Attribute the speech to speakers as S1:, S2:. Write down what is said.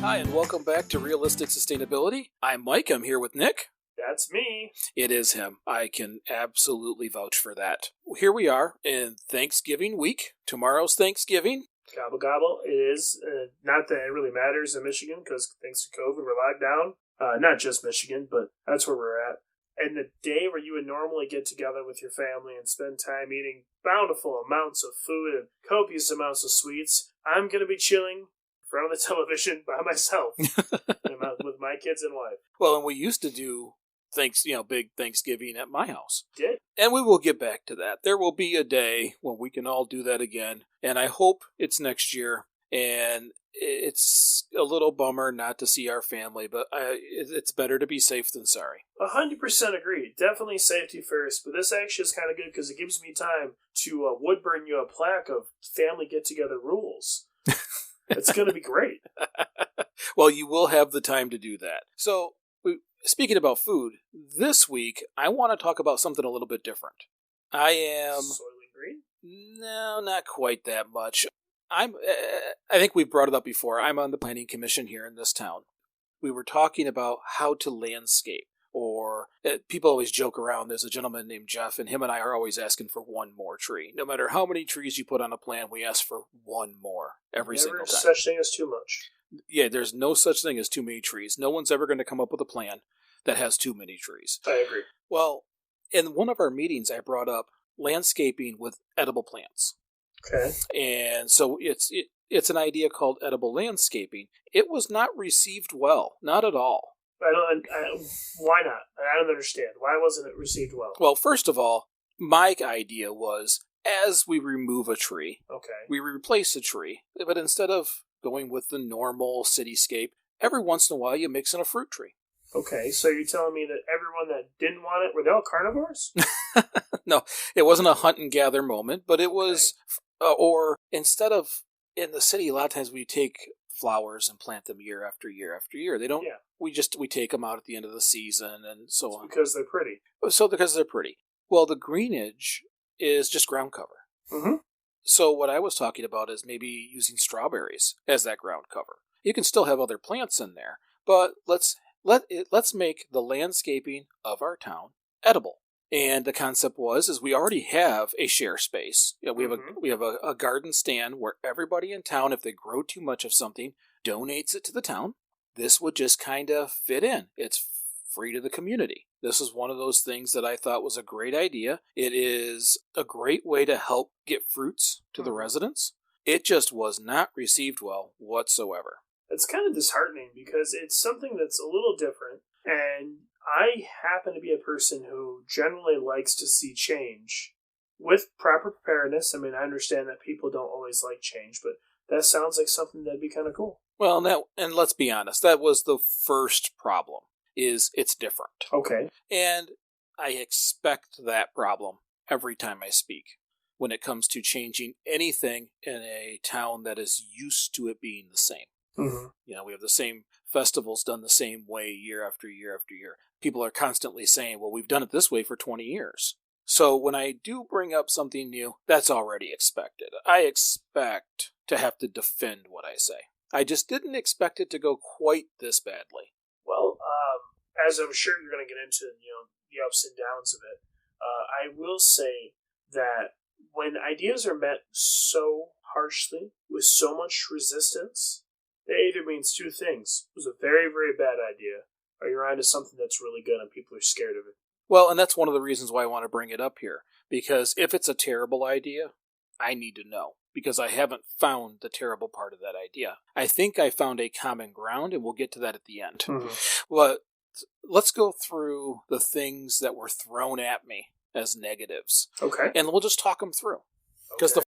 S1: Hi, and welcome back to Realistic Sustainability. I'm Mike. I'm here with Nick.
S2: That's me.
S1: It is him. I can absolutely vouch for that. Here we are in Thanksgiving week. Tomorrow's Thanksgiving.
S2: Gobble gobble. It is. Not that it really matters in Michigan because thanks to COVID, we're locked down. Not just Michigan, but that's where we're at. And the day where you would normally get together with your family and spend time eating bountiful amounts of food and copious amounts of sweets, I'm going to be chilling in front of the television by myself with my kids and wife.
S1: Well, and we used to do big Thanksgiving at my house.
S2: Did?
S1: And we will get back to that. There will be a day when we can all do that again. And I hope it's next year. And it's a little bummer not to see our family, but it's better to be safe than sorry.
S2: 100% agree. Definitely safety first. But this actually is kind of good because it gives me time to wood burn you a plaque of family get-together rules. It's going to be great.
S1: Well, you will have the time to do that. So, speaking about food, this week I want to talk about something a little bit different. I am...
S2: Soylent Green?
S1: No, not quite that much. I think we've brought it up before. I'm on the planning commission here in this town. We were talking about how to landscape, or people always joke around. There's a gentleman named Jeff, and him and I are always asking for one more tree. No matter how many trees you put on a plan, we ask for one more every single time.
S2: Never such thing as too much.
S1: Yeah, there's no such thing as too many trees. No one's ever going to come up with a plan that has too many trees.
S2: I agree.
S1: Well, in one of our meetings, I brought up landscaping with edible plants.
S2: Okay.
S1: And so it's an idea called edible landscaping. It was not received well, not at all.
S2: Why not? I don't understand. Why wasn't it received well?
S1: Well, first of all, my idea was as we remove a tree, we replace a tree, but instead of going with the normal cityscape, every once in a while you mix in a fruit tree.
S2: Okay, so you're telling me that everyone that didn't want it, were they all carnivores?
S1: No, it wasn't a hunt and gather moment, but it was, or instead of, in the city, a lot of times we take flowers and plant them year after year after year. They don't, we take them out at the end of the season and so on.
S2: Because they're pretty.
S1: So because they're pretty. Well, the greenage is just ground cover.
S2: Mm-hmm.
S1: So what I was talking about is maybe using strawberries as that ground cover. You can still have other plants in there, but let's make the landscaping of our town edible. And the concept is we already have a share space. We have a garden stand where everybody in town, if they grow too much of something, donates it to the town. This would just kind of fit in. It's free to the community. This is one of those things that I thought was a great idea. It is a great way to help get fruits to the residents. It just was not received well whatsoever.
S2: It's kind of disheartening because it's something that's a little different, and I happen to be a person who generally likes to see change with proper preparedness. I mean, I understand that people don't always like change, but that sounds like something that'd be kind of cool.
S1: Well, and let's be honest, that was the first problem, is it's different.
S2: Okay.
S1: And I expect that problem every time I speak when it comes to changing anything in a town that is used to it being the same.
S2: Mm-hmm.
S1: We have the same festivals done the same way year after year after year. People are constantly saying, well, we've done it this way for 20 years. So when I do bring up something new, that's already expected. I expect to have to defend what I say. I just didn't expect it to go quite this badly.
S2: Well, as I'm sure you're going to get into, the ups and downs of it, I will say that when ideas are met so harshly, with so much resistance, that either means two things. It was a very, very bad idea, or you're onto something that's really good and people are scared of it.
S1: Well, and that's one of the reasons why I want to bring it up here. Because if it's a terrible idea, I need to know. Because I haven't found the terrible part of that idea. I think I found a common ground, and we'll get to that at the end.
S2: Mm-hmm.
S1: But let's go through the things that were thrown at me as negatives.
S2: Okay.
S1: And we'll just talk them through. Because the